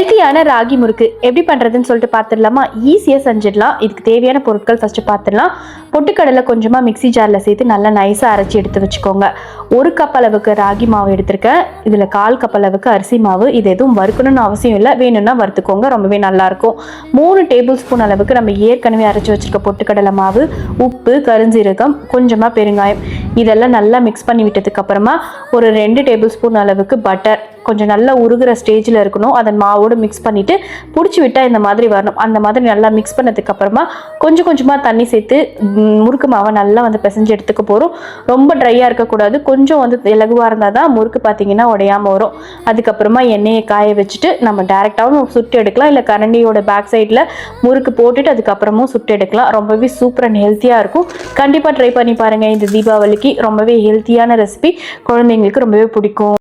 ஹெல்த்தியான ராகி முறுக்கு எப்படி பண்ணுறதுன்னு சொல்லிட்டு பார்த்துடலாமா? ஈஸியாக செஞ்சிடலாம். இதுக்கு தேவையான பொருட்கள் ஃபஸ்ட்டு பார்த்துடலாம். பொட்டுக்கடலை கொஞ்சமாக மிக்சி ஜாரில் சேர்த்து நல்லா நைஸாக அரைச்சி எடுத்து வச்சுக்கோங்க. 1 கப் அளவுக்கு ராகி மாவு எடுத்திருக்கேன். இதில் 1/4 கப் அளவுக்கு அரிசி மாவு. இது எதுவும் வறுக்கணும்னு அவசியம் இல்லை, வேணும்னா வறுத்துக்கோங்க, ரொம்பவே நல்லாயிருக்கும். 3 டேபிள் ஸ்பூன் அளவுக்கு நம்ம ஏற்கனவே அரைச்சி வச்சுருக்க பொட்டுக்கடலை மாவு, உப்பு, கருஞ்சீரகம், கொஞ்சமாக பெருங்காயம், இதெல்லாம் நல்லா மிக்ஸ் பண்ணி விட்டதுக்கப்புறமா ஒரு 2 டேபிள் ஸ்பூன் அளவுக்கு பட்டர் கொஞ்சம் நல்லா உருகிற ஸ்டேஜில் இருக்கணும். அதை மாவோடு மிக்ஸ் பண்ணிவிட்டு பிடிச்சி விட்டால் இந்த மாதிரி வரணும். அந்த மாதிரி நல்லா மிக்ஸ் பண்ணதுக்கப்புறமா கொஞ்சம் கொஞ்சமாக தண்ணி சேர்த்து முறுக்கு மாவை நல்லா பிசைஞ்சு எடுத்துக்க போகிறோம். ரொம்ப ட்ரையாக இருக்கக்கூடாது, கொஞ்சம் இலகுவாக இருந்தால் தான் முறுக்கு பார்த்திங்கன்னா உடையாமல் வரும். அதுக்கப்புறமா எண்ணெயை காய வச்சுட்டு நம்ம டேரெக்டாகவும் சுட்டு எடுக்கலாம், இல்லை கரண்டியோட பேக் சைடில் முறுக்கு போட்டுட்டு அதுக்கப்புறமும் சுட்டு எடுக்கலாம். ரொம்பவே சூப்பர் அண்ட் ஹெல்த்தியாக இருக்கும். கண்டிப்பாக ட்ரை பண்ணி பாருங்கள். இந்த தீபாவளிக்கு ரொம்பவே ஹெல்த்தியான ரெசிபி, குழந்தைங்களுக்கு ரொம்பவே பிடிக்கும்.